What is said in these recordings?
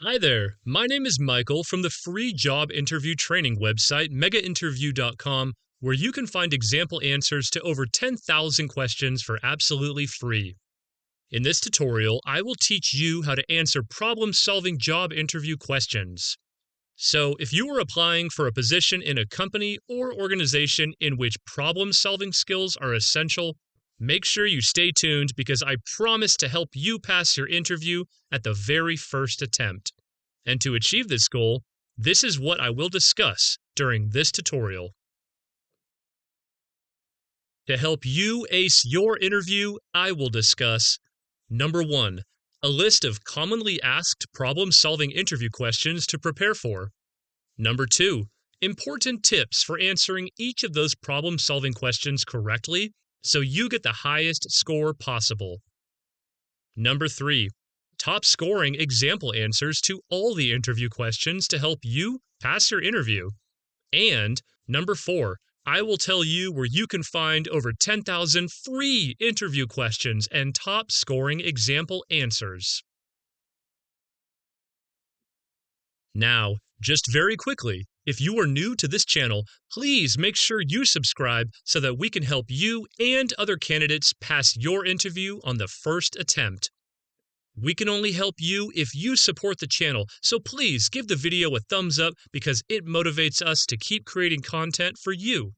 Hi there, my name is Michael from the free job interview training website megainterview.com, where you can find example answers to over 10,000 questions for absolutely free. In this tutorial, I will teach you how to answer problem-solving job interview questions. So, if you are applying for a position in a company or organization in which problem-solving skills are essential, make sure you stay tuned because I promise to help you pass your interview at the very first attempt. And to achieve this goal, this is what I will discuss during this tutorial. To help you ace your interview, I will discuss number 1, a list of commonly asked problem-solving interview questions to prepare for. Number 2, important tips for answering each of those problem-solving questions correctly so you get the highest score possible. Number 3, top scoring example answers to all the interview questions to help you pass your interview. And number 4, I will tell you where you can find over 10,000 free interview questions and top scoring example answers. Now, just very quickly, if you are new to this channel, please make sure you subscribe so that we can help you and other candidates pass your interview on the first attempt. We can only help you if you support the channel, so please give the video a thumbs up because it motivates us to keep creating content for you.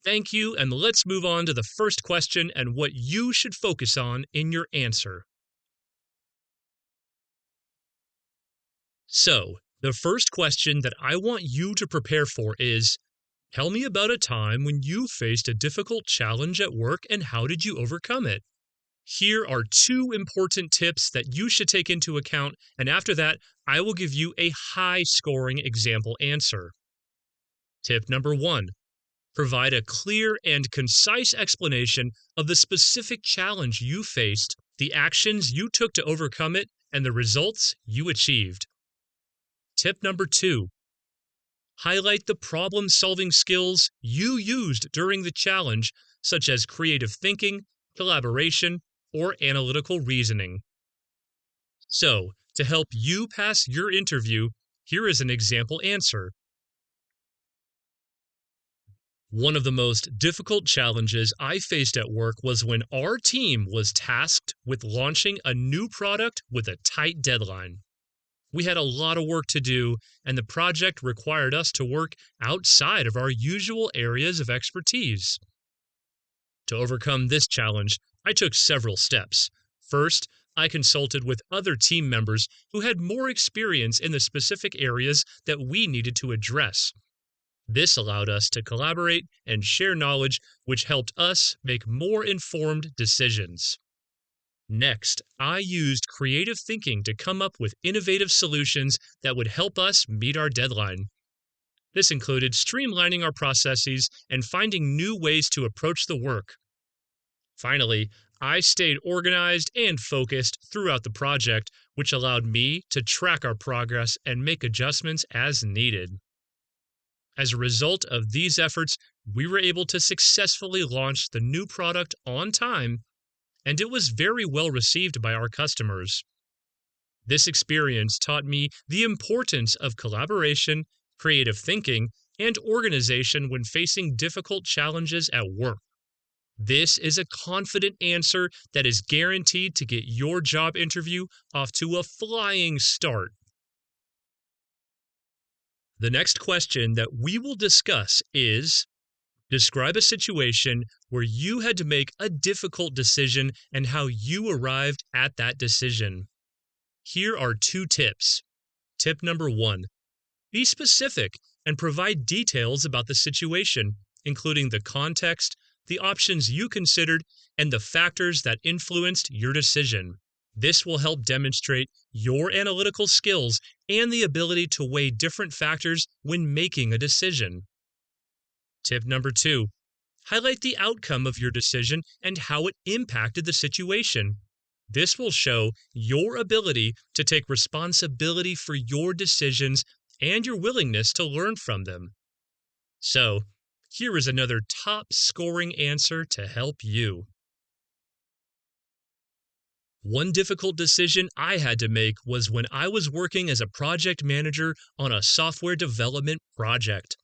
Thank you, and let's move on to the first question and what you should focus on in your answer. So, the first question that I want you to prepare for is, tell me about a time when you faced a difficult challenge at work and how did you overcome it? Here are 2 important tips that you should take into account, and after that, I will give you a high-scoring example answer. Tip number 1. Provide a clear and concise explanation of the specific challenge you faced, the actions you took to overcome it, and the results you achieved. Tip number 2. Highlight the problem-solving skills you used during the challenge, such as creative thinking, collaboration, or analytical reasoning. So, to help you pass your interview, here is an example answer. One of the most difficult challenges I faced at work was when our team was tasked with launching a new product with a tight deadline. We had a lot of work to do, and the project required us to work outside of our usual areas of expertise. To overcome this challenge, I took several steps. First, I consulted with other team members who had more experience in the specific areas that we needed to address. This allowed us to collaborate and share knowledge, which helped us make more informed decisions. Next, I used creative thinking to come up with innovative solutions that would help us meet our deadline. This included streamlining our processes and finding new ways to approach the work. Finally, I stayed organized and focused throughout the project, which allowed me to track our progress and make adjustments as needed. As a result of these efforts, we were able to successfully launch the new product on time, and it was very well received by our customers. This experience taught me the importance of collaboration, creative thinking, and organization when facing difficult challenges at work. This is a confident answer that is guaranteed to get your job interview off to a flying start. The next question that we will discuss is, describe a situation where you had to make a difficult decision and how you arrived at that decision. Here are 2 tips. Tip number 1. Be specific and provide details about the situation, including the context, the options you considered, and the factors that influenced your decision. This will help demonstrate your analytical skills and the ability to weigh different factors when making a decision. Tip number 2. Highlight the outcome of your decision and how it impacted the situation. This will show your ability to take responsibility for your decisions and your willingness to learn from them. So, here is another top scoring answer to help you. One difficult decision I had to make was when I was working as a project manager on a software development project.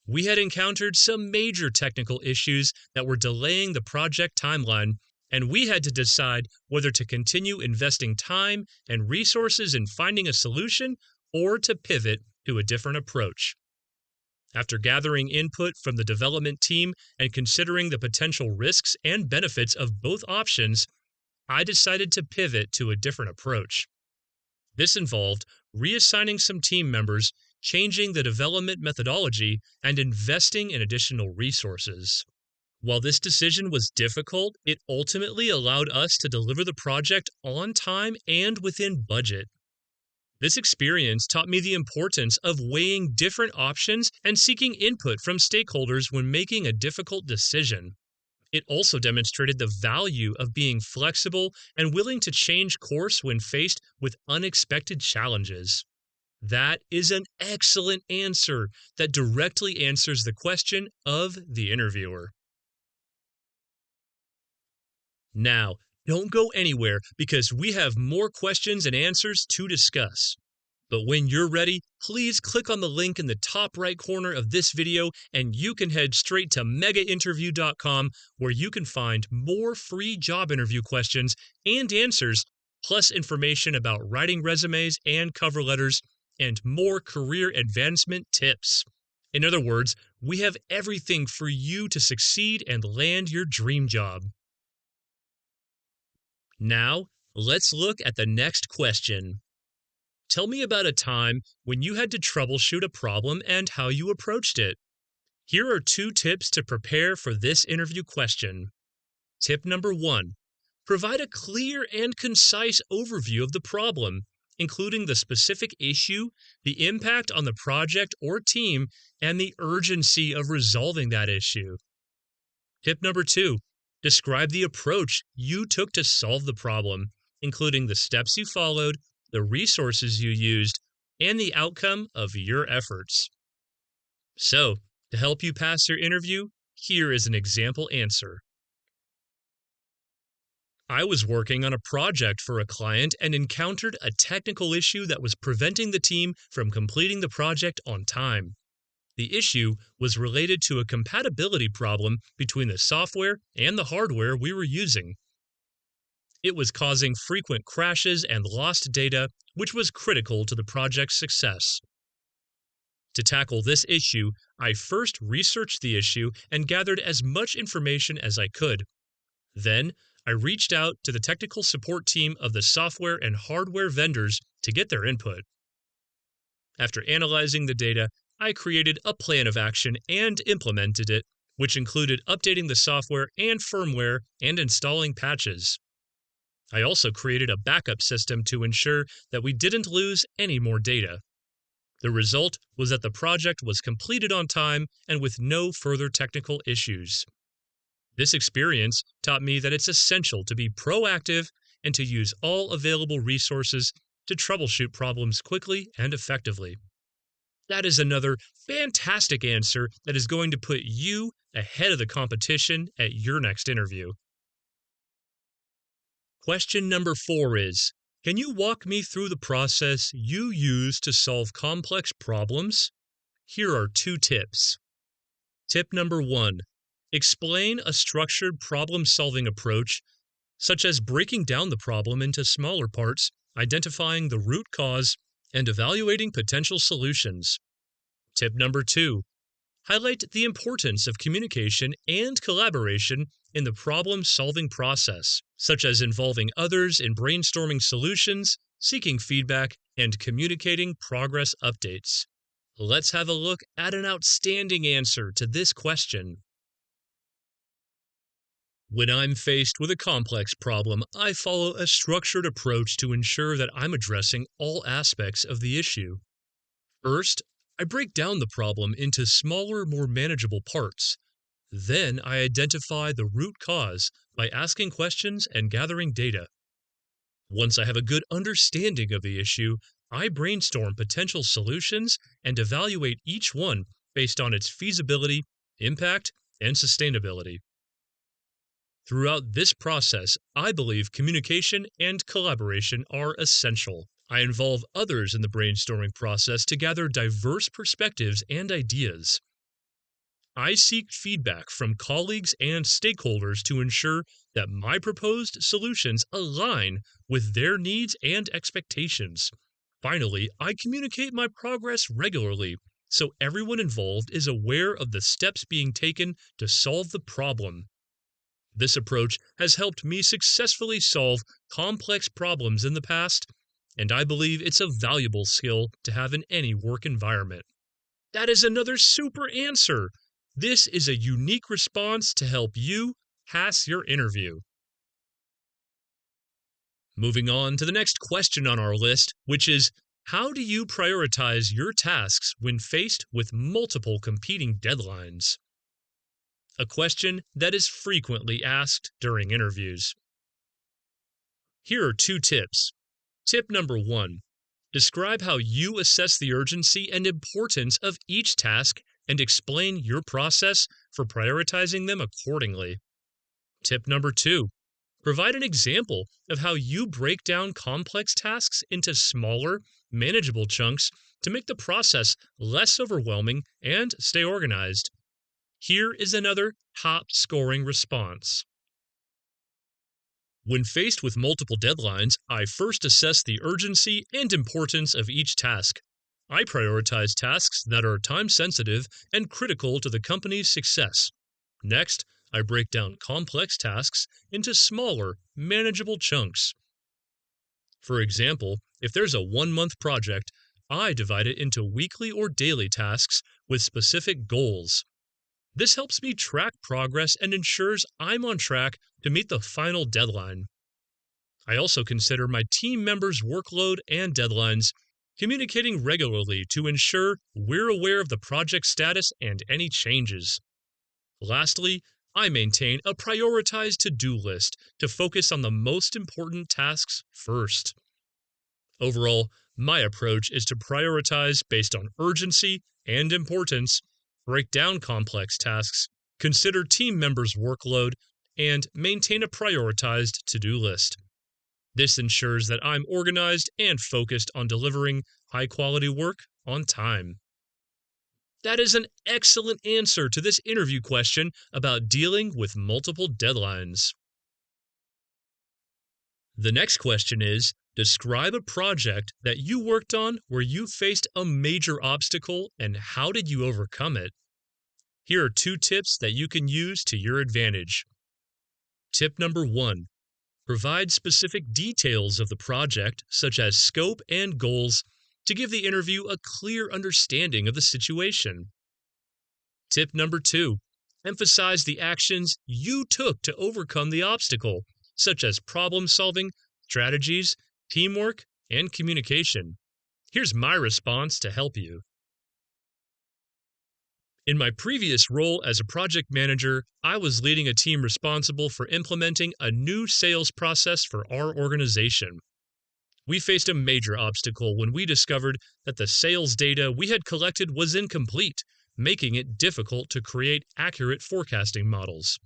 We had encountered some major technical issues that were delaying the project timeline, and we had to decide whether to continue investing time and resources in finding a solution or to pivot to a different approach. After gathering input from the development team and considering the potential risks and benefits of both options, I decided to pivot to a different approach. This involved reassigning some team members, changing the development methodology, and investing in additional resources. While this decision was difficult, it ultimately allowed us to deliver the project on time and within budget. This experience taught me the importance of weighing different options and seeking input from stakeholders when making a difficult decision. It also demonstrated the value of being flexible and willing to change course when faced with unexpected challenges. That is an excellent answer that directly answers the question of the interviewer. Now, don't go anywhere because we have more questions and answers to discuss. But when you're ready, please click on the link in the top right corner of this video and you can head straight to megainterview.com where you can find more free job interview questions and answers, plus information about writing resumes and cover letters, and more career advancement tips. In other words, we have everything for you to succeed and land your dream job. Now, let's look at the next question. Tell me about a time when you had to troubleshoot a problem and how you approached it. Here are 2 tips to prepare for this interview question. Tip number 1. Provide a clear and concise overview of the problem, including the specific issue, the impact on the project or team, and the urgency of resolving that issue. Tip number 2. Describe the approach you took to solve the problem, including the steps you followed, the resources you used, and the outcome of your efforts. So, to help you pass your interview, here is an example answer. I was working on a project for a client and encountered a technical issue that was preventing the team from completing the project on time. The issue was related to a compatibility problem between the software and the hardware we were using. It was causing frequent crashes and lost data, which was critical to the project's success. To tackle this issue, I first researched the issue and gathered as much information as I could. Then, I reached out to the technical support team of the software and hardware vendors to get their input. After analyzing the data, I created a plan of action and implemented it, which included updating the software and firmware and installing patches. I also created a backup system to ensure that we didn't lose any more data. The result was that the project was completed on time and with no further technical issues. This experience taught me that it's essential to be proactive and to use all available resources to troubleshoot problems quickly and effectively. That is another fantastic answer that is going to put you ahead of the competition at your next interview. Question number 4 is, can you walk me through the process you use to solve complex problems? Here are 2 tips. Tip number 1. Explain a structured problem-solving approach, such as breaking down the problem into smaller parts, identifying the root cause, and evaluating potential solutions. Tip number 2. Highlight the importance of communication and collaboration in the problem-solving process, such as involving others in brainstorming solutions, seeking feedback, and communicating progress updates. Let's have a look at an outstanding answer to this question. When I'm faced with a complex problem, I follow a structured approach to ensure that I'm addressing all aspects of the issue. First, I break down the problem into smaller, more manageable parts. Then I identify the root cause by asking questions and gathering data. Once I have a good understanding of the issue, I brainstorm potential solutions and evaluate each one based on its feasibility, impact, and sustainability. Throughout this process, I believe communication and collaboration are essential. I involve others in the brainstorming process to gather diverse perspectives and ideas. I seek feedback from colleagues and stakeholders to ensure that my proposed solutions align with their needs and expectations. Finally, I communicate my progress regularly so everyone involved is aware of the steps being taken to solve the problem. This approach has helped me successfully solve complex problems in the past, and I believe it's a valuable skill to have in any work environment. That is another super answer. This is a unique response to help you pass your interview. Moving on to the next question on our list, which is, how do you prioritize your tasks when faced with multiple competing deadlines? A question that is frequently asked during interviews. Here are 2 tips. Tip number 1. Describe how you assess the urgency and importance of each task and explain your process for prioritizing them accordingly. Tip number 2. Provide an example of how you break down complex tasks into smaller, manageable chunks to make the process less overwhelming and stay organized. Here is another top scoring response. When faced with multiple deadlines, I first assess the urgency and importance of each task. I prioritize tasks that are time sensitive and critical to the company's success. Next, I break down complex tasks into smaller, manageable chunks. For example, if there's a 1-month project, I divide it into weekly or daily tasks with specific goals. This helps me track progress and ensures I'm on track to meet the final deadline. I also consider my team members' workload and deadlines, communicating regularly to ensure we're aware of the project status and any changes. Lastly, I maintain a prioritized to-do list to focus on the most important tasks first. Overall, my approach is to prioritize based on urgency and importance, break down complex tasks, consider team members' workload, and maintain a prioritized to-do list. This ensures that I'm organized and focused on delivering high-quality work on time. That is an excellent answer to this interview question about dealing with multiple deadlines. The next question is, describe a project that you worked on where you faced a major obstacle and how did you overcome it? Here are 2 tips that you can use to your advantage. Tip number 1. Provide specific details of the project, such as scope and goals, to give the interview a clear understanding of the situation. Tip number 2. Emphasize the actions you took to overcome the obstacle, such as problem solving, strategies, teamwork, and communication. Here's my response to help you. In my previous role as a project manager, I was leading a team responsible for implementing a new sales process for our organization. We faced a major obstacle when we discovered that the sales data we had collected was incomplete, making it difficult to create accurate forecasting models.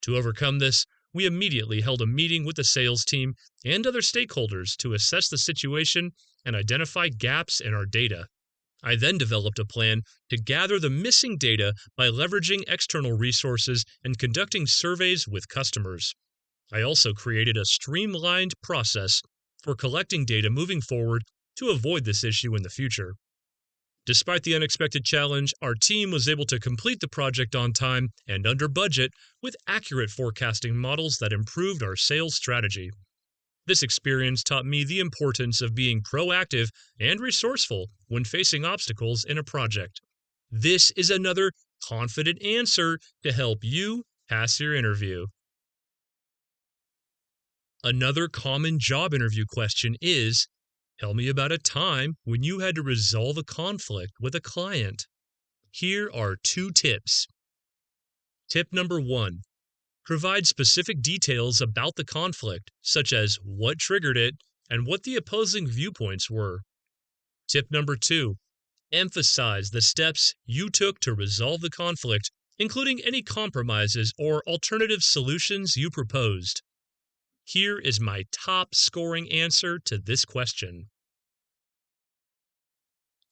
To overcome this, we immediately held a meeting with the sales team and other stakeholders to assess the situation and identify gaps in our data. I then developed a plan to gather the missing data by leveraging external resources and conducting surveys with customers. I also created a streamlined process for collecting data moving forward to avoid this issue in the future. Despite the unexpected challenge, our team was able to complete the project on time and under budget with accurate forecasting models that improved our sales strategy. This experience taught me the importance of being proactive and resourceful when facing obstacles in a project. This is another confident answer to help you pass your interview. Another common job interview question is, tell me about a time when you had to resolve a conflict with a client. Here are 2 tips. Tip number 1. Provide specific details about the conflict, such as what triggered it and what the opposing viewpoints were. Tip number 2. Emphasize the steps you took to resolve the conflict including any compromises or alternative solutions you proposed. Here is my top scoring answer to this question.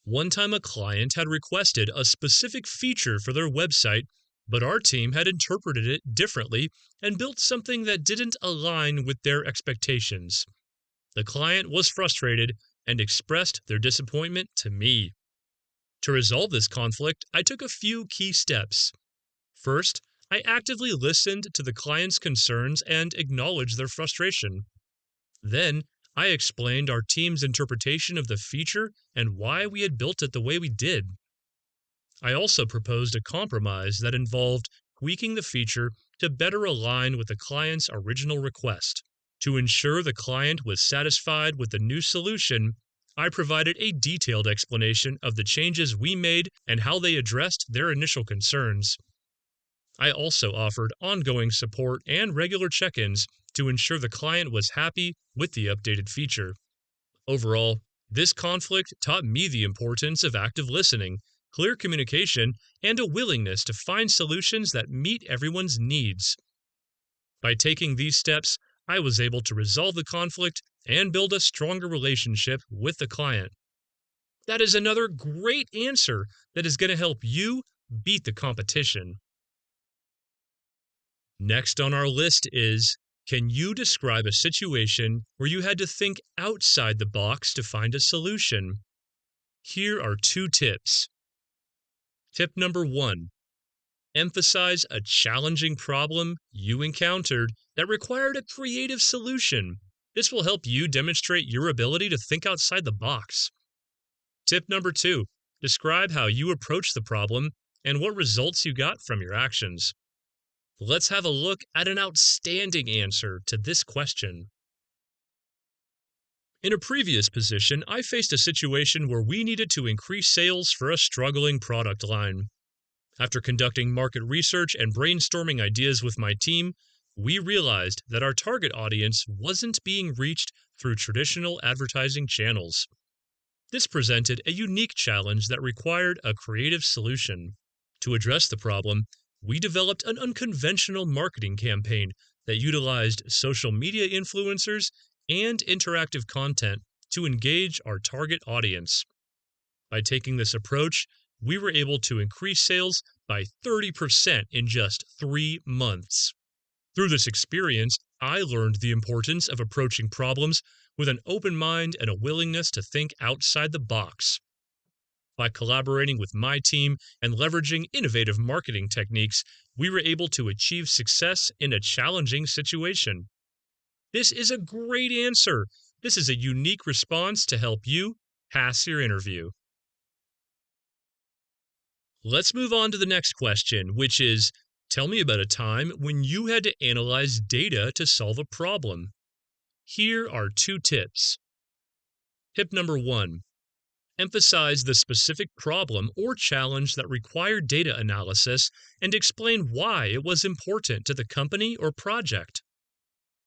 One time a client had requested a specific feature for their website, but our team had interpreted it differently and built something that didn't align with their expectations. The client was frustrated and expressed their disappointment to me. To resolve this conflict, I took a few key steps. First, I actively listened to the client's concerns and acknowledged their frustration. Then, I explained our team's interpretation of the feature and why we had built it the way we did. I also proposed a compromise that involved tweaking the feature to better align with the client's original request. To ensure the client was satisfied with the new solution, I provided a detailed explanation of the changes we made and how they addressed their initial concerns. I also offered ongoing support and regular check-ins to ensure the client was happy with the updated feature. Overall, this conflict taught me the importance of active listening, clear communication, and a willingness to find solutions that meet everyone's needs. By taking these steps, I was able to resolve the conflict and build a stronger relationship with the client. That is another great answer that is going to help you beat the competition. Next on our list is, can you describe a situation where you had to think outside the box to find a solution? Here are 2 tips. Tip number 1. Emphasize a challenging problem you encountered that required a creative solution. This will help you demonstrate your ability to think outside the box. Tip number 2. Describe how you approached the problem and what results you got from your actions. Let's have a look at an outstanding answer to this question. In a previous position, I faced a situation where we needed to increase sales for a struggling product line. After conducting market research and brainstorming ideas with my team, we realized that our target audience wasn't being reached through traditional advertising channels. This presented a unique challenge that required a creative solution. To address the problem, we developed an unconventional marketing campaign that utilized social media influencers and interactive content to engage our target audience. By taking this approach, we were able to increase sales by 30% in just 3 months. Through this experience, I learned the importance of approaching problems with an open mind and a willingness to think outside the box. By collaborating with my team and leveraging innovative marketing techniques, we were able to achieve success in a challenging situation. This is a great answer. This is a unique response to help you pass your interview. Let's move on to the next question, which is, tell me about a time when you had to analyze data to solve a problem. Here are 2 tips. Tip number 1. Emphasize the specific problem or challenge that required data analysis and explain why it was important to the company or project.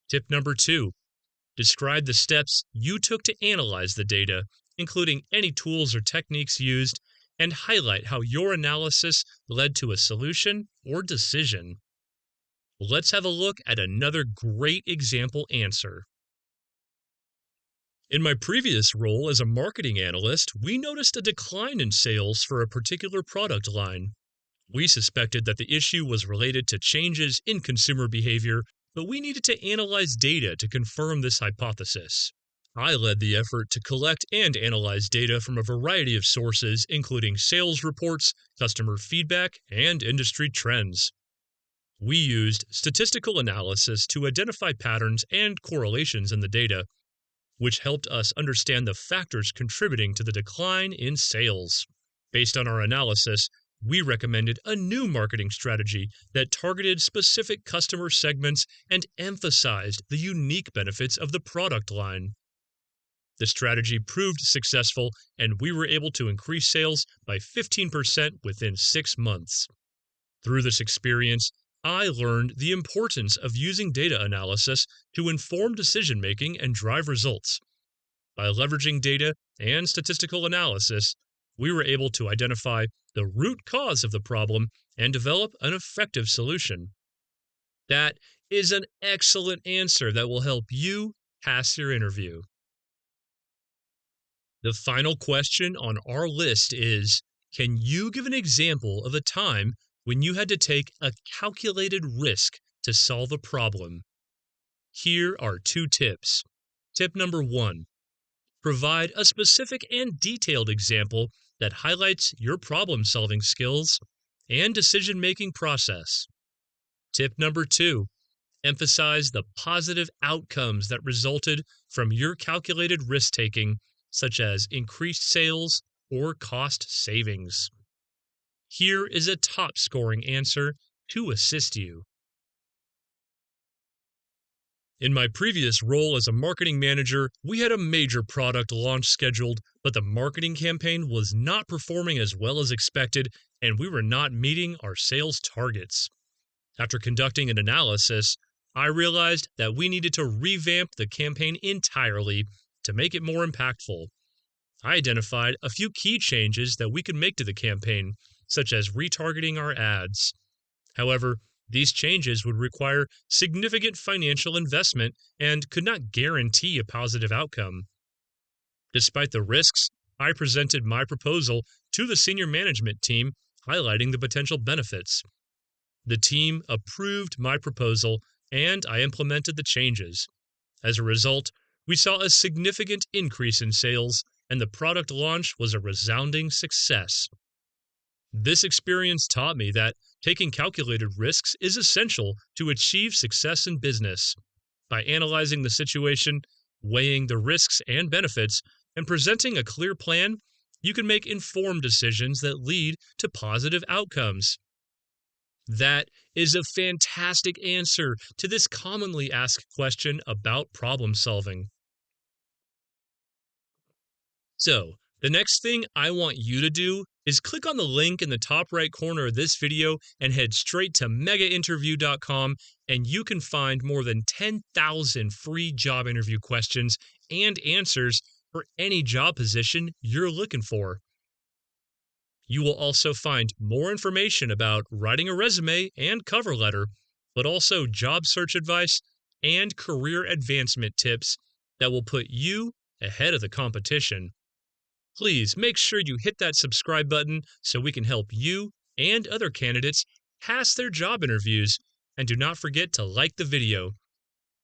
Tip number 2. Describe the steps you took to analyze the data, including any tools or techniques used, and highlight how your analysis led to a solution or decision. Let's have a look at another great example answer. In my previous role as a marketing analyst, we noticed a decline in sales for a particular product line. We suspected that the issue was related to changes in consumer behavior, but we needed to analyze data to confirm this hypothesis. I led the effort to collect and analyze data from a variety of sources, including sales reports, customer feedback, and industry trends. We used statistical analysis to identify patterns and correlations in the data, which helped us understand the factors contributing to the decline in sales. Based on our analysis, we recommended a new marketing strategy that targeted specific customer segments and emphasized the unique benefits of the product line. The strategy proved successful, and we were able to increase sales by 15% within 6 months. Through this experience, I learned the importance of using data analysis to inform decision-making and drive results. By leveraging data and statistical analysis, we were able to identify the root cause of the problem and develop an effective solution. That is an excellent answer that will help you pass your interview. The final question on our list is: can you give an example of a time when you had to take a calculated risk to solve a problem? Here are 2 tips. Tip number 1: provide a specific and detailed example that highlights your problem solving skills and decision making process. Tip number 2: emphasize the positive outcomes that resulted from your calculated risk taking, such as increased sales or cost savings. Here is a top scoring answer to assist you. In my previous role as a marketing manager, we had a major product launch scheduled, but the marketing campaign was not performing as well as expected, and we were not meeting our sales targets. After conducting an analysis, I realized that we needed to revamp the campaign entirely to make it more impactful. I identified a few key changes that we could make to the campaign, such as retargeting our ads. However, these changes would require significant financial investment and could not guarantee a positive outcome. Despite the risks, I presented my proposal to the senior management team, highlighting the potential benefits. The team approved my proposal, and I implemented the changes. As a result, we saw a significant increase in sales, and the product launch was a resounding success. This experience taught me that taking calculated risks is essential to achieve success in business. By analyzing the situation, weighing the risks and benefits, and presenting a clear plan, you can make informed decisions that lead to positive outcomes. That is a fantastic answer to this commonly asked question about problem solving. So, the next thing I want you to do is click on the link in the top right corner of this video and head straight to megainterview.com, and you can find more than 10,000 free job interview questions and answers for any job position you're looking for. You will also find more information about writing a resume and cover letter, but also job search advice and career advancement tips that will put you ahead of the competition. Please make sure you hit that subscribe button so we can help you and other candidates pass their job interviews, and do not forget to like the video.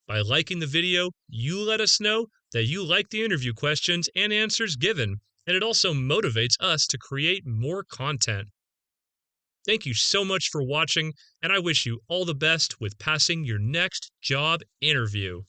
By liking the video, you let us know that you like the interview questions and answers given, and it also motivates us to create more content. Thank you so much for watching, and I wish you all the best with passing your next job interview.